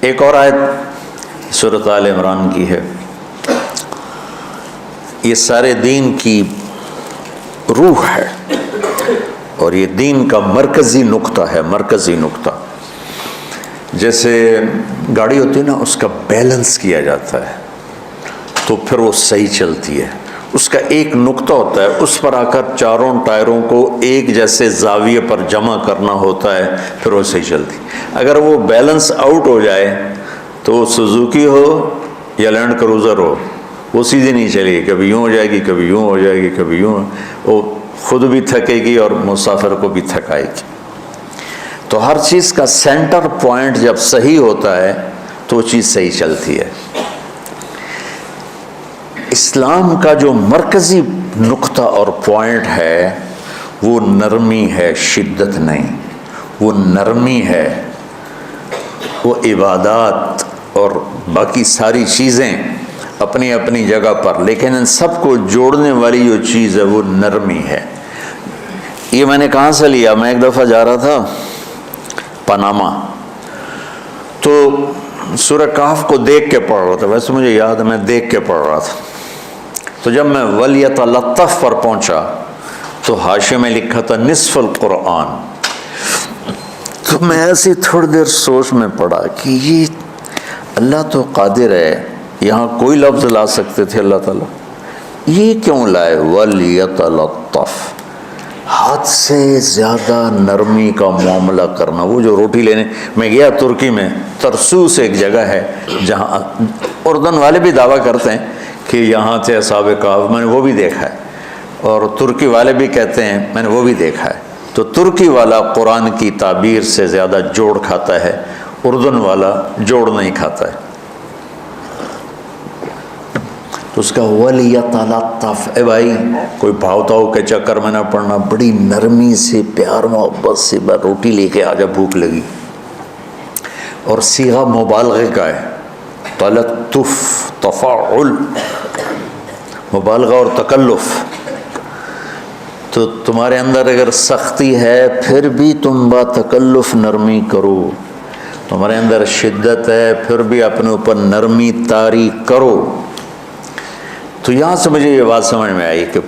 ایک اور آیت سورۃ آل عمران کی ہے، یہ سارے دین کی روح ہے اور یہ دین کا مرکزی نقطہ ہے، مرکزی نقطہ۔ جیسے گاڑی ہوتی ہے نا، اس کا بیلنس کیا جاتا ہے تو پھر وہ صحیح چلتی ہے۔ اس کا ایک نقطہ ہوتا ہے، اس پر آ کر چاروں ٹائروں کو ایک جیسے زاویے پر جمع کرنا ہوتا ہے، پھر وہ صحیح چلتی۔ اگر وہ بیلنس آؤٹ ہو جائے تو وہ سوزوکی ہو یا لینڈ کروزر ہو، وہ سیدھی نہیں چلے گی، کبھی یوں ہو جائے گی، کبھی یوں ہو جائے گی، کبھی یوں، وہ خود بھی تھکے گی اور مسافر کو بھی تھکائے گی۔ تو ہر چیز کا سینٹر پوائنٹ جب صحیح ہوتا ہے تو وہ چیز صحیح چلتی ہے۔ اسلام کا جو مرکزی نقطہ اور پوائنٹ ہے وہ نرمی ہے، شدت نہیں، وہ نرمی ہے، وہ عبادات اور باقی ساری چیزیں اپنی اپنی جگہ پر، لیکن ان سب کو جوڑنے والی جو چیز ہے وہ نرمی ہے۔ یہ میں نے کہاں سے لیا؟ میں ایک دفعہ جا رہا تھا پاناما، تو سورہ کہف کو دیکھ کے پڑھ رہا تھا، ویسے مجھے یاد ہے میں دیکھ کے پڑھ رہا تھا۔ تو جب میں وَلْيَتَلَطَّفْ پر پہنچا تو حاشیے میں لکھا تھا نصف القرآن۔ تو میں ایسی تھوڑی دیر سوچ میں پڑا کہ یہ اللہ تو قادر ہے، یہاں کوئی لفظ لا سکتے تھے اللہ تعالیٰ، یہ کیوں لائے وَلْيَتَلَطَّفْ؟ حد سے زیادہ نرمی کا معاملہ کرنا۔ وہ جو روٹی لینے میں گیا ترکی میں، ترسوس ایک جگہ ہے جہاں اردن والے بھی دعویٰ کرتے ہیں کہ یہاں تھے اصحاب کہف، میں نے وہ بھی دیکھا ہے، اور ترکی والے بھی کہتے ہیں میں نے وہ بھی دیکھا ہے۔ تو ترکی والا قرآن کی تعبیر سے زیادہ جوڑ کھاتا ہے، اردن والا جوڑ نہیں کھاتا ہے۔ تو اس کا وَلْيَتَلَطَّفْ، اے بھائی کوئی بھاؤ تاؤ کے چکر میں نہ پڑنا، بڑی نرمی سے پیار محبت سے روٹی لے کے آجا، بھوک لگی۔ اور صیغہ مبالغے کا ہے، تلطف، تفاعل، مبالغہ اور تکلف۔ تو تمہارے اندر اگر سختی ہے پھر بھی تم با تکلف نرمی کرو، تمہارے اندر شدت ہے پھر بھی اپنے اوپر نرمی طاری کرو۔ تو یہاں سے مجھے یہ بات سمجھ میں آئی کہ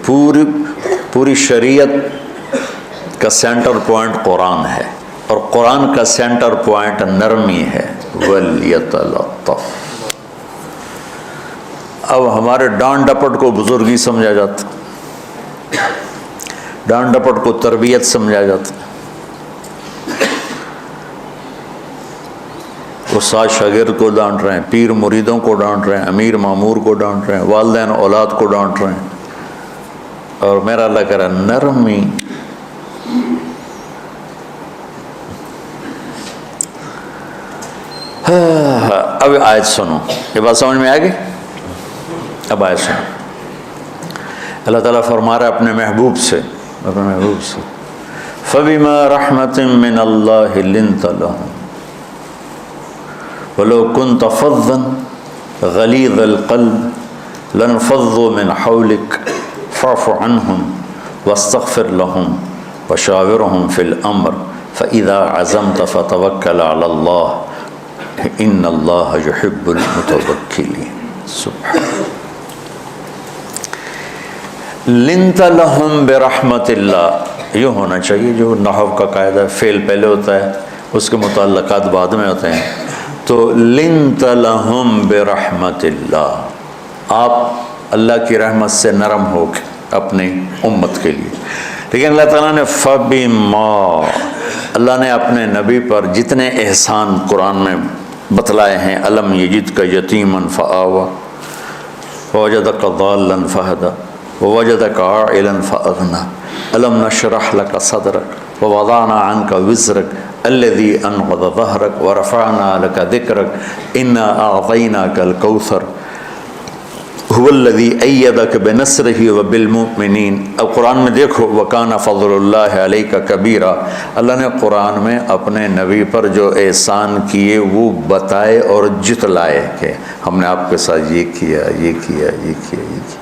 پوری شریعت کا سینٹر پوائنٹ قرآن ہے، اور قرآن کا سینٹر پوائنٹ نرمی ہے، وَلْيَتَلَطَّفْ۔ اب ہمارے ڈانٹ ڈپٹ کو بزرگی سمجھا جاتا، ڈانٹ ڈپٹ کو تربیت سمجھا جاتا، استاد شاگرد کو ڈانٹ رہے ہیں، پیر مریدوں کو ڈانٹ رہے ہیں، امیر مامور کو ڈانٹ رہے ہیں، والدین اولاد کو ڈانٹ رہے ہیں، اور میرا اللہ کہہ رہا ہے نرمی۔ اب آیت سنو، یہ بات سمجھ میں آ گئی؟ اب آیت سنو، اللہ تعالیٰ فرما رہا ہے اپنے محبوب سے، فَبِمَا رَحْمَةٍ مِّنَ اللَّهِ لِنْتَ لَهُمْ وَلَوْ كُنْتَ فَظًّا غَلِيظَ الْقَلْبِ لَانفَضُّوا مِنْ حَوْلِكَ فَاعْفُ عَنْهُمْ وَاسْتَغْفِرْ لَهُمْ وَشَاوِرْهُمْ فِي الْأَمْرِ فَإِذَا عَزَمْتَ فَتَوَكَّلْ عَلَى اللَّهِ إِنَّ اللَّهَ يُحِبُّ الْمُتَوَكِّلِينَ۔ سبحان لِنْتَ لَهُمْ بِرَحْمَةِ اللَّهِ، یہ ہونا چاہیے جو نحو کا قاعدہ، فعل پہلے ہوتا ہے اس کے متعلقات بعد میں ہوتے ہیں۔ تو لِنْتَ لَهُمْ بِرَحْمَةِ اللَّهِ، آپ اللہ کی رحمت سے نرم ہو کے اپنی امت کے لیے۔ لیکن اللہ تعالیٰ نے فَبِمَا، اللہ نے اپنے نبی پر جتنے احسان قرآن میں بتلائے ہیں، أَلَمْ يَجِدْكَ يَتِيمًا فَآوَى وَوَجَدَكَ ضَالًّا فَهَدَى وَوَجَدَكَ عَائِلًا فَأَغْنَى أَلَمْ نَشْرَحْ لَكَ صَدْرَكَ وَوَضَعْنَا عَنْكَ وِزْرَكَ الَّذِي أَنْقَضَ ظَهْرَكَ وَرَفَعْنَا لَكَ ذِكْرَكَ إِنَّا أَعْطَيْنَاكَ الْكَوْثَرَ هُوَ الَّذِي أَيَّدَكَ بِنَصْرِهِ وَبِالْمُؤْمِنِينَ۔ اب قرآن میں دیکھو وَكَانَ فَضْلُ اللَّهِ عَلَيْكَ كَبِيرًا، اللہ نے قرآن میں اپنے نبی پر جو احسان کیے وہ بتائے اور جتلائے کہ ہم نے آپ کے ساتھ یہ کیا، یہ کیا، یہ کیا، یہ کیا۔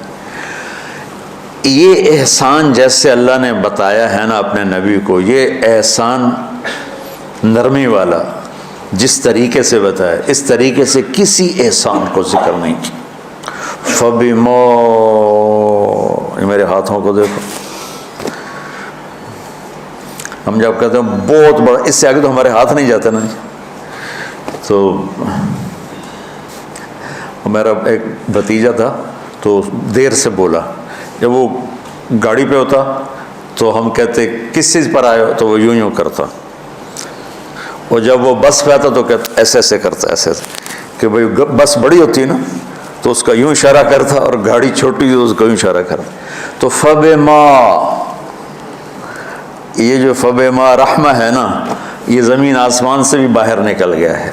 یہ احسان جیسے اللہ نے بتایا ہے نا اپنے نبی کو، یہ احسان نرمی والا، جس طریقے سے بتایا اس طریقے سے کسی احسان کو ذکر نہیں کیا. فَبِمَا، میرے ہاتھوں کو دیکھو، ہم جب کہتے ہیں بہت بڑا، اس سے آگے تو ہمارے ہاتھ نہیں جاتے نا. تو میرا ایک بھتیجا تھا تو دیر سے بولا، جب وہ گاڑی پہ ہوتا تو ہم کہتے کس چیز پر آئے ہو، تو وہ یوں کرتا، اور جب وہ بس پہ آتا تو کہتا ایسے ایسے کرتا، ایسے ایسے، کہ بھئی بس بڑی ہوتی ہے نا تو اس کا یوں اشارہ کرتا، اور گاڑی چھوٹی تو اس کا یوں اشارہ کرتا. تو فَبِمَا، یہ جو فَبِمَا رحمہ ہے نا، یہ زمین آسمان سے بھی باہر نکل گیا ہے،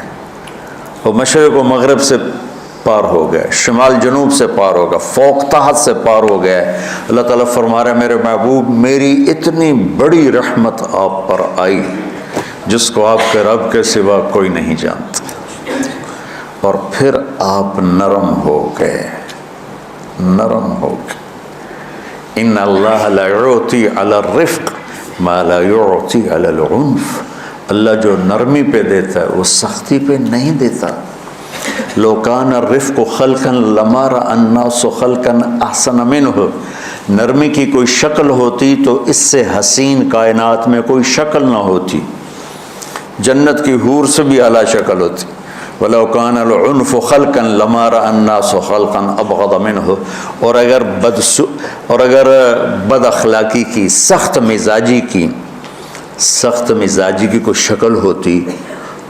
وہ مشرق و مغرب سے پار ہو گیا، شمال جنوب سے پار ہو گیا، فوق تحت سے پار ہو گیا ہے. اللہ تعالیٰ فرما رہا ہے میرے محبوب میری اتنی بڑی رحمت آپ پر آئی جس کو آپ کے رب کے سوا کوئی نہیں جانتا، اور پھر آپ نرم ہو گئے، نرم ہو گئے. ان اللہ لا یعطی علی الرفق ما لا یعطی علی العنف، اللہ جو نرمی پہ دیتا ہے وہ سختی پہ نہیں دیتا. لو کان الرفق خلقا لما رأى الناس خلقا احسن منہ، نرمی کی کوئی شکل ہوتی تو اس سے حسین کائنات میں کوئی شکل نہ ہوتی، جنت کی حور سے بھی اعلیٰ شکل ہوتی. وَلَوْ كَانَ الْعُنْفُ خَلْقًا لَمَا رَأَى النَّاسُ خَلْقًا أَبْغَضَ مِنْهُ، اور اگر بد اخلاقی کی، سخت مزاجی کی کوئی شکل ہوتی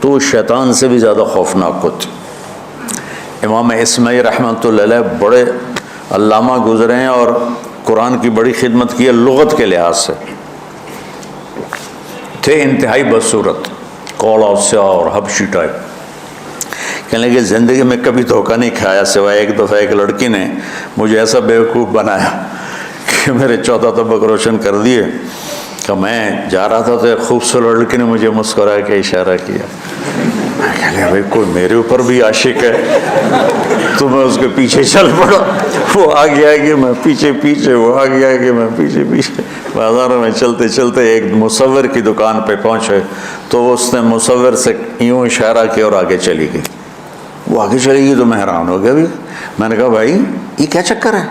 تو وہ شیطان سے بھی زیادہ خوفناک ہوتی. امام اسماعیل رحمۃ اللہ علیہ بڑے علامہ گزرے ہیں اور قرآن کی بڑی خدمت کی ہے لغت کے لحاظ سے، تھے انتہائی بدصورت، کوڑا سیاہ اور حبشی ٹائپ. کہنے لگے زندگی میں کبھی دھوکہ نہیں کھایا سوائے ایک دفعہ ایک لڑکی نے مجھے ایسا بیوقوف بنایا کہ میرے 14 طبق روشن کر دیے. کہ میں جا رہا تھا تو ایک خوبصورت لڑکی نے مجھے مسکرا کے اشارہ کیا. میں کہہ لیا بھائی کوئی میرے اوپر بھی عاشق ہے، تو میں اس کے پیچھے چل پڑا. وہ آگے آگے میں پیچھے پیچھے، وہ آگے آگے میں پیچھے پیچھے. بازاروں میں چلتے چلتے ایک مصور کی دکان پہ پہنچے تو اس نے مصور سے یوں اشارہ کیا اور آگے چلی گئی. وہ آگے چلی گئی تو میں حیران ہو گیا. بھی میں نے کہا بھائی یہ کیا چکر ہے؟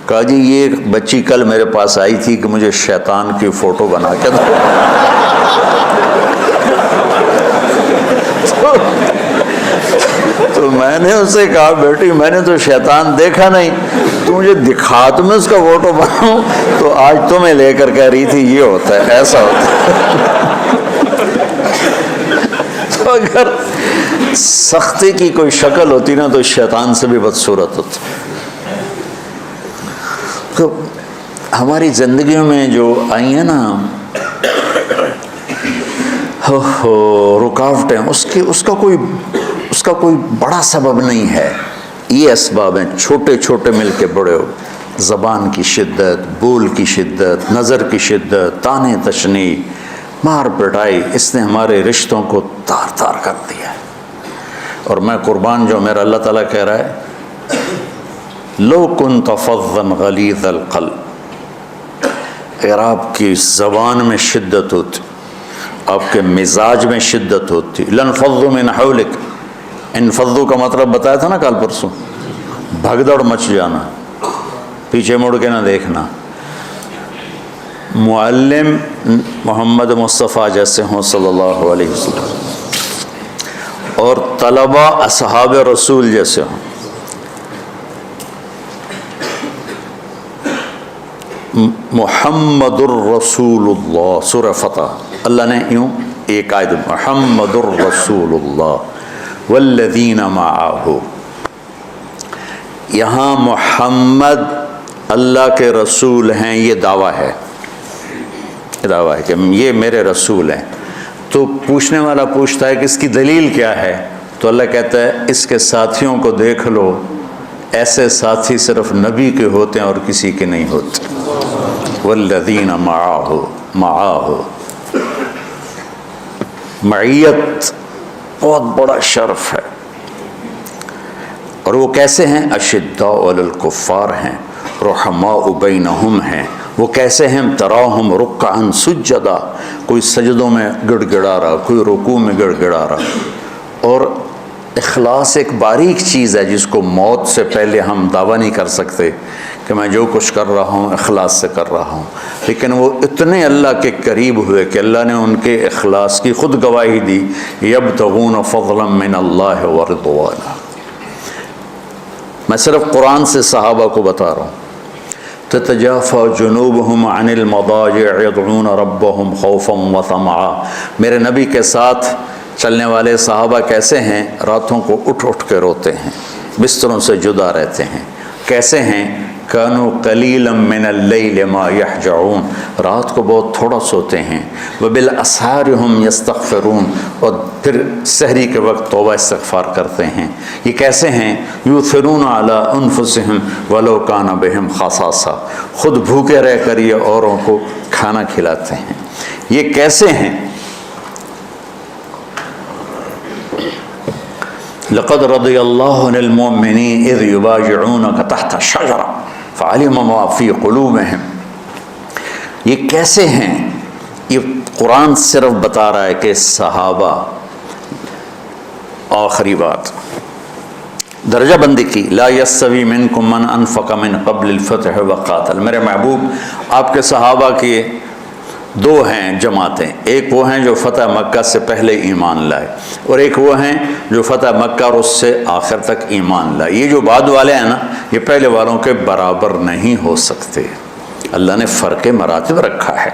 کہا جی یہ ایک بچی کل میرے پاس آئی تھی کہ مجھے شیطان کی فوٹو بنا کے دو. تو میں نے اس سے کہا بیٹی میں نے تو شیطان دیکھا نہیں، تو مجھے دکھا تو میں اس کا فوٹو بناؤں. تو آج تمہیں لے کر کہہ رہی تھی یہ ہوتا ہے، ایسا ہوتا ہے. تو اگر سختی کی کوئی شکل ہوتی نا تو شیطان سے بھی بدصورت ہوتی. تو ہماری زندگیوں میں جو آئی ہیں نا رکاوٹیں، اس کا کوئی بڑا سبب نہیں ہے. یہ اسباب ہیں چھوٹے چھوٹے مل کے بڑے ہو. زبان کی شدت، بول کی شدت، نظر کی شدت، طعنے تشنیع، مار پٹائی، اس نے ہمارے رشتوں کو تار تار کر دیا ہے. اور میں قربان جو میرا اللہ تعالیٰ کہہ رہا ہے لو کنت فظا غلیظ القلب، اگر آپ کی زبان میں شدت ہوتی، آپ کے مزاج میں شدت ہوتی، لانفضوا من حولک. انفضوا کا مطلب بتایا تھا نا کل پرسوں، بھگدڑ مچ جانا، پیچھے مڑ کے نہ دیکھنا. معلم محمد مصطفیٰ جیسے ہوں صلی اللہ علیہ وسلم، اور طلبہ اصحاب رسول جیسے ہوں. محمد الرسول اللہ، سورہ فتح اللہ نے یوں ایک آیت محمد الرسول اللہ والذین معہ. یہاں محمد اللہ کے رسول ہیں، یہ دعویٰ ہے کہ یہ میرے رسول ہیں. تو پوچھنے والا پوچھتا ہے کہ اس کی دلیل کیا ہے؟ تو اللہ کہتا ہے اس کے ساتھیوں کو دیکھ لو، ایسے ساتھی صرف نبی کے ہوتے ہیں اور کسی کے نہیں ہوتے. والذین معاہ، معیت بہت بڑا شرف ہے. اور وہ کیسے ہیں؟ اشداء علی الکفار ہیں، رحماء بینہم ہیں. وہ کیسے ہیں؟ تراہم رکعا سجدا، کوئی سجدوں میں گڑ گڑا رہا، کوئی رکوع میں گڑ گڑا رہا. اخلاص ایک باریک چیز ہے جس کو موت سے پہلے ہم دعویٰ نہیں کر سکتے کہ میں جو کچھ کر رہا ہوں اخلاص سے کر رہا ہوں، لیکن وہ اتنے اللہ کے قریب ہوئے کہ اللہ نے ان کے اخلاص کی خود گواہی دی، یبتغون فضلا من اللہ ورضوانا۔ میں صرف قرآن سے صحابہ کو بتا رہا ہوں، تتجافى جنوبهم عن المضاجع يدعون ربهم خوفا وطمعا۔ میرے نبی کے ساتھ چلنے والے صحابہ کیسے ہیں؟ راتوں کو اٹھ اٹھ کے روتے ہیں، بستروں سے جدا رہتے ہیں۔ کیسے ہیں؟ كانوا قليلا من الليل ما يهجعون، رات کو بہت تھوڑا سوتے ہیں۔ وبالاسحار هم يستغفرون، اور پھر سحری کے وقت توبہ استغفار کرتے ہیں۔ یہ کیسے ہیں؟ يؤثرون على انفسهم ولو كان بهم خصاصة، خود بھوکے رہ کر یہ اوروں کو کھانا کھلاتے ہیں۔ یہ کیسے ہیں؟ لقد رضي الله عن المؤمنين اذ يبايعونك تحت الشجرة فعلم ما في قلوبهم۔ یہ کیسے ہیں؟ یہ قرآن صرف بتا رہا ہے کہ صحابہ، آخری بات درجہ بندی کی، لا يستوي منكم من انفق من قبل الفتح وقاتل۔ میرے محبوب، آپ کے صحابہ کے دو ہیں جماعتیں، ایک وہ ہیں جو فتح مکہ سے پہلے ایمان لائے، اور ایک وہ ہیں جو فتح مکہ اور اس سے آخر تک ایمان لائے۔ یہ جو بعد والے ہیں نا، یہ پہلے والوں کے برابر نہیں ہو سکتے، اللہ نے فرق مراتب رکھا ہے۔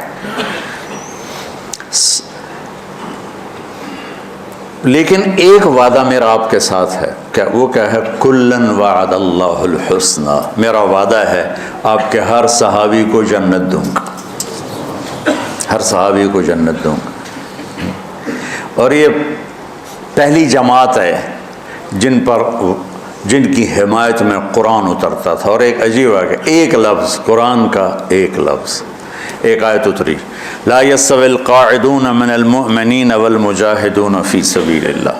لیکن ایک وعدہ میرا آپ کے ساتھ ہے، وہ کیا ہے؟ کلن وعد اللہ الحسنى، میرا وعدہ ہے آپ کے ہر صحابی کو جنت دوں گا، ہر صحابی کو جنت دوں گا۔ اور یہ پہلی جماعت ہے جن کی حمایت میں قرآن اترتا تھا۔ اور ایک عجیب ہے کہ ایک لفظ قرآن کا، ایک لفظ، ایک آیت اتری، لا يستوي القاعدون من المؤمنین والمجاہدون فی سبیل اللہ۔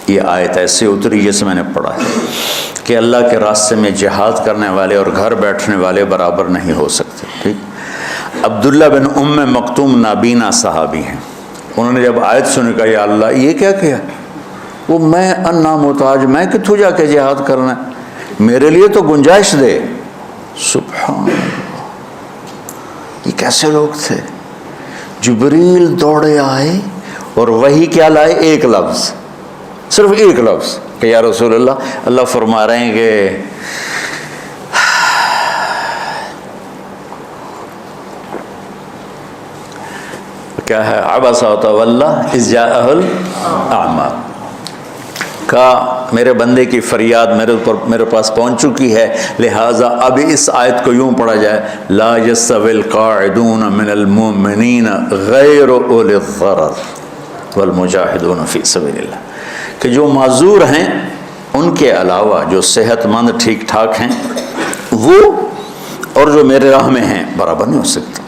یہ آیت ایسے اتری جیسے میں نے پڑھا ہے کہ اللہ کے راستے میں جہاد کرنے والے اور گھر بیٹھنے والے برابر نہیں ہو سکتے۔ ٹھیک، عبداللہ بن ام مکتوم نابینا صحابی ہیں، انہوں نے جب آیت سنی کہا یا اللہ یہ کیا کیا؟ وہ میں انا محتاج، میں کتوں جا کے جہاد کرنا ہے، میرے لیے تو گنجائش دے۔ سبحان اللہ، یہ کیسے لوگ تھے؟ جبریل دوڑے آئے اور وہی کیا لائے؟ ایک لفظ، صرف ایک لفظ کہ یا رسول اللہ، اللہ فرما رہے ہیں کہ کیا ہے؟ عبس وتولی اذ جاءہ الاعمی، کہا میرے بندے کی فریاد میرے پاس پہنچ چکی ہے، لہٰذا اب اس آیت کو یوں پڑھا جائے، لا يستوي القاعدون من المؤمنین غیر اولی الضرر والمجاہدون فی سبیل اللہ، کہ جو معذور ہیں ان کے علاوہ جو صحت مند ٹھیک ٹھاک ہیں وہ اور جو میرے راہ میں ہیں برابر نہیں ہو سکتے۔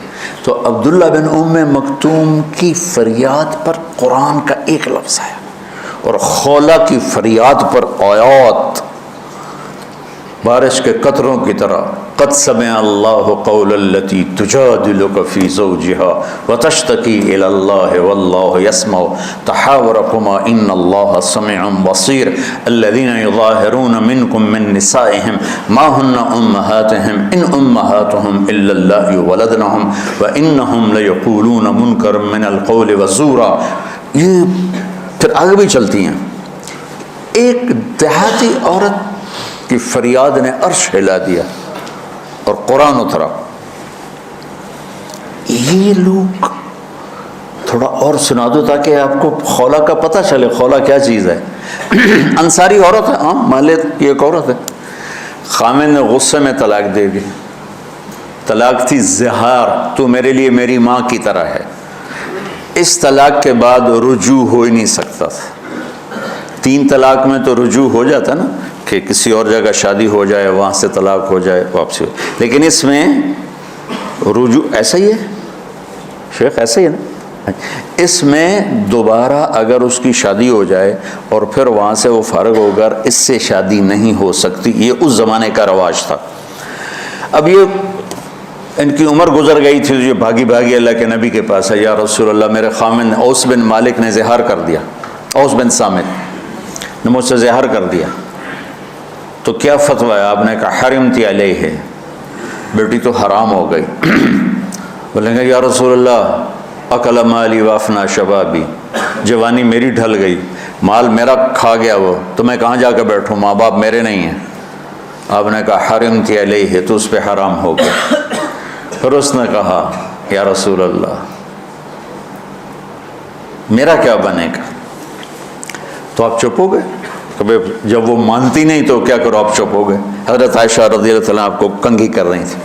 تو عبداللہ بن ام مکتوم کی فریاد پر قرآن کا ایک لفظ ہے، اور خولہ کی فریاد پر آیات بارش کے قطروں کی طرح، قد سمع اللہ قول التی تجادلک فی زوجہا وتشتکی الی اللہ واللہ یسمع تحاورکما ان اللہ سمیع بصیر الذین یظاہرون منکم من نسائہم ما ہن امہاتہم ان امہاتہم الا اللہ ولدنہم وانہم لیقولون منکر من القول وزورا۔ یہ پھر آگے بھی چلتی ہیں۔ ایک دیہاتی عورت کی فریاد نے عرش ہلا دیا اور قرآن اترا۔ یہ لوگ تھوڑا اور سنا دو تاکہ آپ کو خولہ کا پتہ چلے، خولہ کیا چیز ہے۔ انصاری عورت ہے، ہاں مالک کی ایک عورت ہے، خامن نے غصے میں طلاق دے دی، طلاق تھی زہار، تو میرے لیے میری ماں کی طرح ہے۔ اس طلاق کے بعد رجوع ہو ہی نہیں سکتا تھا۔ 3 طلاق میں تو رجوع ہو جاتا نا، کہ کسی اور جگہ شادی ہو جائے، وہاں سے طلاق ہو جائے، واپسی ہو، لیکن اس میں رجوع ایسا ہی ہے شیخ، ایسا ہی ہے نا، اس میں دوبارہ اگر اس کی شادی ہو جائے اور پھر وہاں سے وہ فارغ ہو کر اس سے شادی نہیں ہو سکتی، یہ اس زمانے کا رواج تھا۔ اب یہ ان کی عمر گزر گئی تھی، یہ بھاگی بھاگی اللہ کے نبی کے پاس ہے، یا رسول اللہ میرے خامن اوس بن مالک نے زہار کر دیا، اوس بن صامت، نے مجھ سے زہر کر دیا تو کیا فتویٰ ہے؟ آپ نے کہا حرمتی علیہ، بیٹی تو حرام ہو گئی۔ بولیں گے یا رسول اللہ اکل مالی وافنا شبابی، جوانی میری ڈھل گئی، مال میرا کھا گیا وہ، تو میں کہاں جا کے بیٹھوں، ماں باپ میرے نہیں ہیں۔ آپ نے کہا حرمتی علیہ، تو اس پہ حرام ہو گیا۔ پھر اس نے کہا یا رسول اللہ میرا کیا بنے گا؟ تو آپ چپ ہو گئے؟ کہ جب وہ مانتی نہیں تو کیا کرو، آپ چپ ہو گئے۔ حضرت عائشہ رضی اللہ تعالیٰ آپ کو کنگھی کر رہی تھی۔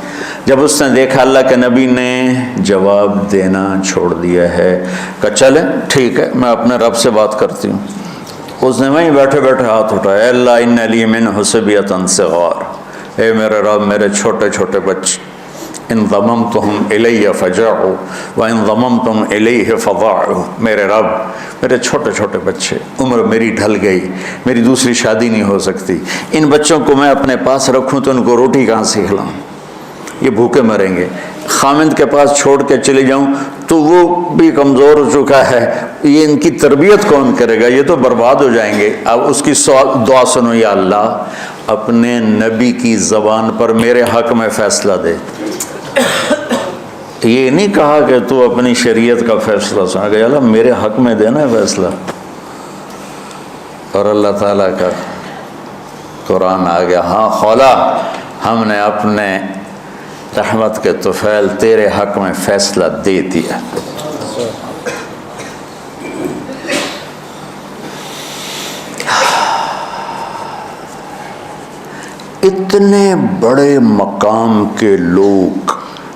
جب اس نے دیکھا اللہ کے نبی نے جواب دینا چھوڑ دیا ہے کہ چلیں ٹھیک ہے میں اپنے رب سے بات کرتی ہوں، اس نے وہیں بیٹھے بیٹھے ہاتھ اٹھایا، اے اللہ ان لی منہ صبیۃ صغار، اے میرے رب میرے چھوٹے چھوٹے بچے، ان ضممتہم الی فجعوا وان ضممتم الیہ فضاعوا، میرے رب میرے چھوٹے چھوٹے بچے، عمر میری ڈھل گئی، میری دوسری شادی نہیں ہو سکتی، ان بچوں کو میں اپنے پاس رکھوں تو ان کو روٹی کہاں سے کھلاؤں، یہ بھوکے مریں گے، خامند کے پاس چھوڑ کے چلے جاؤں تو وہ بھی کمزور ہو چکا ہے، یہ ان کی تربیت کون کرے گا، یہ تو برباد ہو جائیں گے۔ اب اس کی دعا سنو، یا اللہ اپنے نبی کی زبان پر میرے حق میں فیصلہ دے۔ یہ نہیں کہا کہ تو اپنی شریعت کا فیصلہ سنا، کہ اللہ میرے حق میں دینا ہے فیصلہ۔ اور اللہ تعالیٰ کا قرآن آ گیا، ہاں خولا ہم نے اپنے رحمت کے طفیل تیرے حق میں فیصلہ دے دیا۔ اتنے بڑے مقام کے لوگ،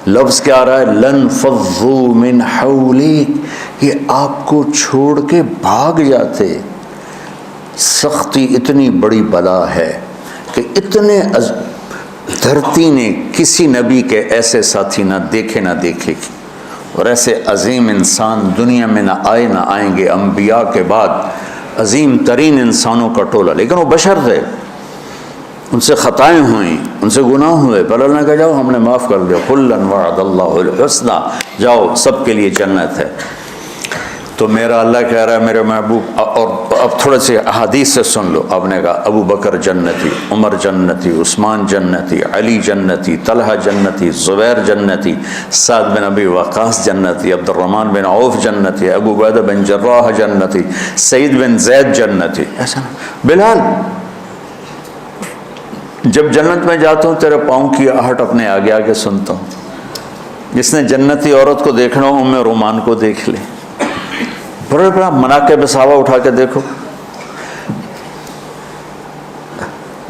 لفظ کیا آ رہا ہے، لن فضوا من حولک، یہ آپ کو چھوڑ کے بھاگ جاتے۔ سختی اتنی بڑی بلا ہے کہ اتنے دھرتی نے کسی نبی کے ایسے ساتھی نہ دیکھے گی، اور ایسے عظیم انسان دنیا میں نہ آئیں گے، انبیاء کے بعد عظیم ترین انسانوں کا ٹولہ، لیکن وہ بشر تھے، ان سے خطائیں ہوئیں، ان سے گناہ ہوئے، پر اللہ نے کہا جاؤ ہم نے معاف کر دیا، کلا وعد اللہ الحسنی، جاؤ سب کے لیے جنت ہے۔ تو میرا اللہ کہہ رہا ہے میرے محبوب، اور اب تھوڑے سے احادیث سے سن لو۔ آپ نے کہا ابو بکر جنتی، عمر جنتی، عثمان جنتی، علی جنتی، طلحہ جنتی، زبیر جنتی، سعد بن ابی وقاص جنتی، عبد الرحمن بن عوف جنتی، ابو عبیدہ بن جراح جنتی، سعید بن زید جنتی، ایسا بلال جب جنت میں جاتا ہوں تیرے پاؤں کی آہٹ اپنے آگے آگے سنتا ہوں۔ جس نے جنتی عورت کو دیکھنا ہو ام رومان کو دیکھ لے، بڑے بڑا مناقب صحابہ اٹھا کے دیکھو۔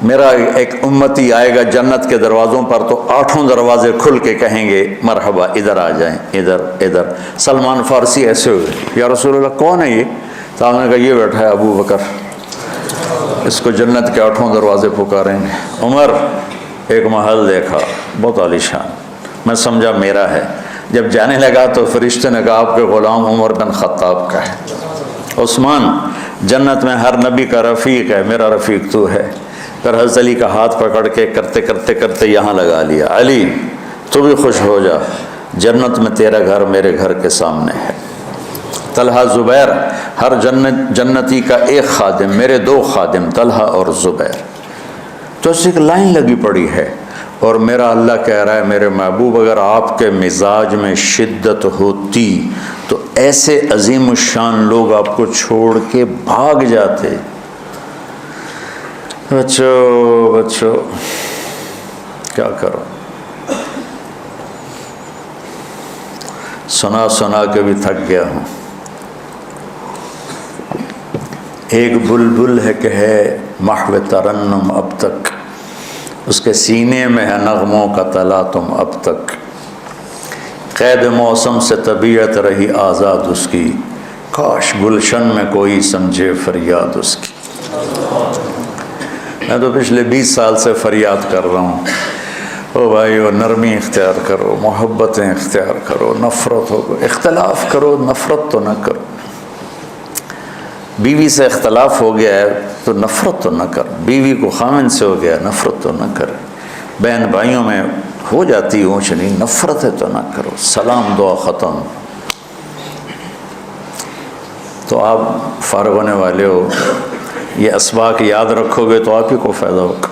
میرا ایک امتی آئے گا جنت کے دروازوں پر تو 8 دروازے کھل کے کہیں گے مرحبا ادھر آ جائیں، ادھر۔ سلمان فارسی ایسے ہوئے، یا رسول اللہ کون ہے یہ؟ تو آپ نے کہا یہ بیٹھا ہے ابو بکر، اس کو جنت کے 8 دروازے پکاریں گے۔ عمر ایک محل دیکھا بہت عالیشان، میں سمجھا میرا ہے، جب جانے لگا تو فرشتے نے کہا آپ کے غلام عمر بن خطاب کا ہے۔ عثمان جنت میں ہر نبی کا رفیق ہے، میرا رفیق تو ہے۔ پھر حضرت علی کا ہاتھ پکڑ کے کرتے یہاں لگا لیا، علی تو بھی خوش ہو جا، جنت میں تیرا گھر میرے گھر کے سامنے ہے۔ طلحہ زبیر، ہر جنتی کا ایک خادم، میرے 2 خادم طلحہ اور زبیر۔ تو اس ایک لائن لگی پڑی ہے، اور میرا اللہ کہہ رہا ہے میرے محبوب اگر آپ کے مزاج میں شدت ہوتی تو ایسے عظیم الشان لوگ آپ کو چھوڑ کے بھاگ جاتے۔ بچوں کیا کرو، سنا کے بھی تھک گیا ہوں۔ ایک بلبل ہے کہ ہے محو ترنم اب تک، اس کے سینے میں ہے نغموں کا تلاطم اب تک، قید موسم سے طبیعت رہی آزاد اس کی، کاش گلشن میں کوئی سمجھے فریاد اس کی۔ میں تو پچھلے 20 سال سے فریاد کر رہا ہوں، او بھائیو نرمی اختیار کرو، محبتیں اختیار کرو، نفرت ہو، اختلاف کرو، نفرت تو نہ کرو۔ بیوی سے اختلاف ہو گیا ہے تو نفرت تو نہ کر، بیوی کو خامن سے ہو گیا نفرت تو نہ کر، بہن بھائیوں میں ہو جاتی اونچ نہیں، نفرت ہے تو نہ کرو، سلام دعا ختم۔ تو آپ فارغ ہونے والے ہو، یہ اسباق یاد رکھو گے تو آپ ہی کو فائدہ ہوگا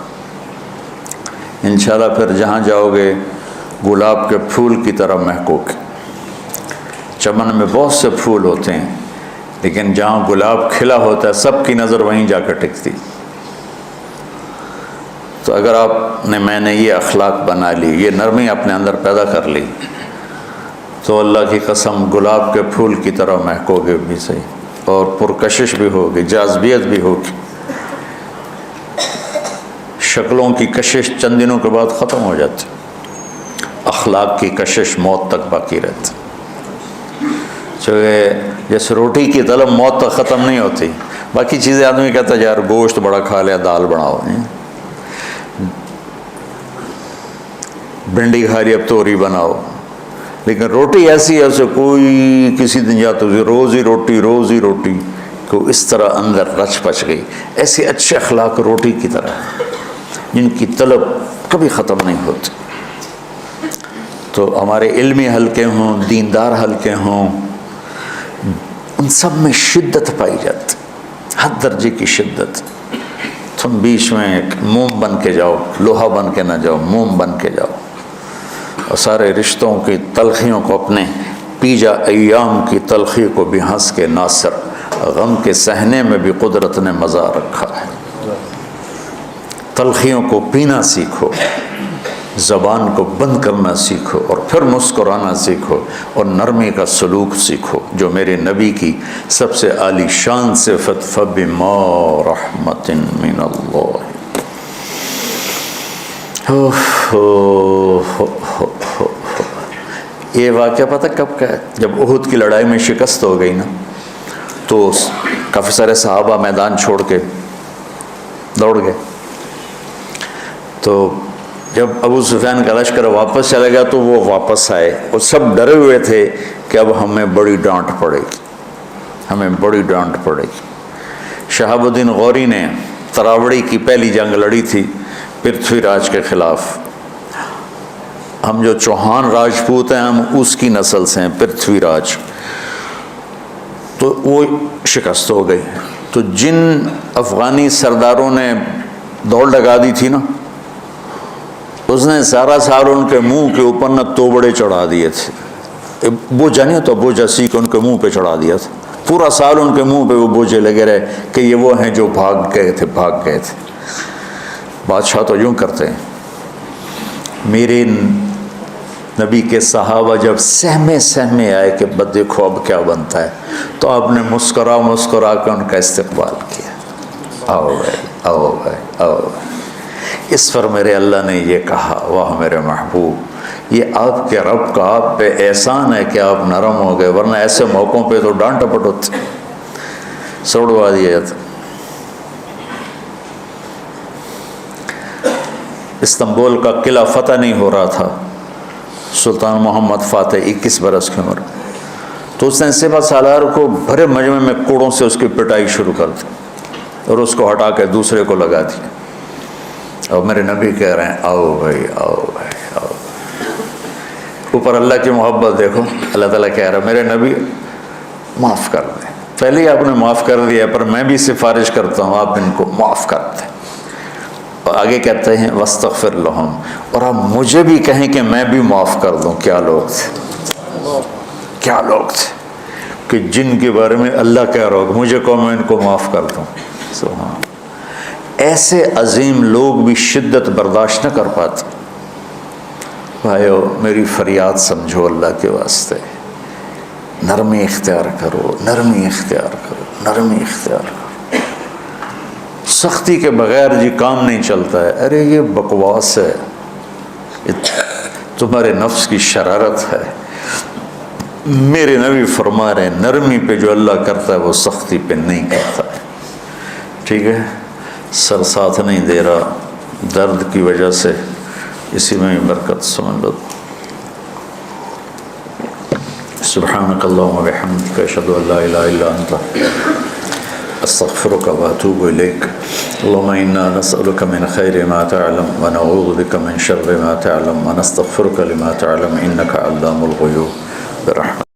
انشاءاللہ. پھر جہاں جاؤ گے گلاب کے پھول کی طرح مہکو گے. چمن میں بہت سے پھول ہوتے ہیں لیکن جہاں گلاب کھلا ہوتا ہے سب کی نظر وہیں جا کر ٹکتی. تو اگر آپ نے میں نے یہ اخلاق بنا لی, یہ نرمی اپنے اندر پیدا کر لی, تو اللہ کی قسم گلاب کے پھول کی طرح مہکو گے بھی صحیح, اور پرکشش بھی ہوگی, جاذبیت بھی ہوگی. شکلوں کی کشش چند دنوں کے بعد ختم ہو جاتی, اخلاق کی کشش موت تک باقی رہتی. جیسے روٹی کی طلب موت تک ختم نہیں ہوتی, باقی چیزیں آدمی کہتا ہے یار گوشت بڑا کھا لیا, دال بناؤ, بھنڈی کھا لی اب توری بناؤ, لیکن روٹی ایسی ہے اسے کوئی کسی دن جاتا روز ہی روٹی کو اس طرح اندر رچ پچ گئی. ایسے اچھے اخلاق روٹی کی طرح جن کی طلب کبھی ختم نہیں ہوتی. تو ہمارے علمی حلقے ہوں, دیندار حلقے ہوں, ان سب میں شدت پائی جاتی, ہر درجے کی شدت. تم بیچ میں ایک موم بن کے جاؤ, لوہا بن کے نہ جاؤ, موم بن کے جاؤ, اور سارے رشتوں کی تلخیوں کو اپنے پی جا. ایام کی تلخی کو بھی ہنس کے ناصر, غم کے سہنے میں بھی قدرت نے مزہ رکھا ہے. تلخیوں کو پینا سیکھو, زبان کو بند کرنا سیکھو, اور پھر مسکرانا سیکھو, اور نرمی کا سلوک سیکھو جو میرے نبی کی سب سے عالی شان صفت فَبِمَا رَحْمَةٍ مِّنَ اللَّهِ. یہ واقعہ پتہ کب کا ہے؟ جب احد کی لڑائی میں شکست ہو گئی نا, تو کافی سارے صحابہ میدان چھوڑ کے دوڑ گئے. تو جب ابو سفیان کا لشکر واپس چلا گیا تو وہ واپس آئے, اور سب ڈرے ہوئے تھے کہ اب ہمیں بڑی ڈانٹ پڑے گی, ہمیں بڑی ڈانٹ پڑے گی. شہاب الدین غوری نے تراوڑی کی پہلی جنگ لڑی تھی پرتھوی راج کے خلاف. ہم جو چوہان راجپوت ہیں ہم اس کی نسل سے ہیں, پرتھوی راج. تو وہ شکست ہو گئی. تو جن افغانی سرداروں نے دوڑ لگا دی تھی نا, اس نے سارا سال ان کے منہ کے اوپر نہ توبڑے چڑھا دیے تھے. بوجھا نہیں ہوتا, بوجھا سیکھ ان کے منہ پہ چڑھا دیا تھا. پورا سال ان کے منہ پہ وہ بوجھے لگے رہے کہ یہ وہ ہیں جو بھاگ گئے تھے. بادشاہ تو یوں کرتے ہیں. میرے نبی کے صحابہ جب سہمے آئے کہ بس دیکھو اب کیا بنتا ہے, تو آپ نے مسکرا کے ان کا استقبال کیا. آؤ بھائی. اس پر میرے اللہ نے یہ کہا, واہ میرے محبوب, یہ آپ کے رب کا آپ پہ احسان ہے کہ آپ نرم ہو گئے, ورنہ ایسے موقعوں پہ تو ڈانٹ ٹپٹ ہوتی, سوڑوا دیا جاتا. استنبول کا قلعہ فتح نہیں ہو رہا تھا, سلطان محمد فاتح 21 برس کی عمر, تو اس نے سپہ سالار کو بھرے مجمع میں کوڑوں سے اس کی پٹائی شروع کر دی, اور اس کو ہٹا کے دوسرے کو لگا دیا. اور میرے نبی کہہ رہے ہیں آؤ بھائی. اوپر اللہ کی محبت دیکھو, اللہ تعالیٰ کہہ رہا ہے میرے نبی معاف کر دیں. پہلے ہی آپ نے معاف کر دیا, پر میں بھی سفارش کرتا ہوں آپ ان کو معاف کر دیں. اور آگے کہتے ہیں وَاسْتَغْفِرْ لَهُمْ, اور آپ مجھے بھی کہیں کہ میں بھی معاف کر دوں. کیا لوگ تھے کہ جن کے بارے میں اللہ کہہ رہا ہو مجھے کہو میں ان کو معاف کر دوں. سبحان. ایسے عظیم لوگ بھی شدت برداشت نہ کر پاتے. بھائیو میری فریاد سمجھو اللہ کے واسطے, نرمی اختیار کرو. سختی کے بغیر جی کام نہیں چلتا ہے. ارے یہ بکواس ہے, تمہارے نفس کی شرارت ہے. میرے نبی فرما رہے ہیں نرمی پہ جو اللہ کرتا ہے وہ سختی پہ نہیں کرتا ہے. ٹھیک ہے, سر ساتھ نہیں دے رہا درد کی وجہ سے, اسی میں برکت سمجھ لو. سبحانک اللہم و بحمدک اشہد ان لا الہ الا انت استغفرک و اتوب الیک. اللہم انا نسألک من خیر ما تعلم و نعوذ بک من شر ما تعلم و نستغفرک لما تعلم انک علام الغیوب برحمتک.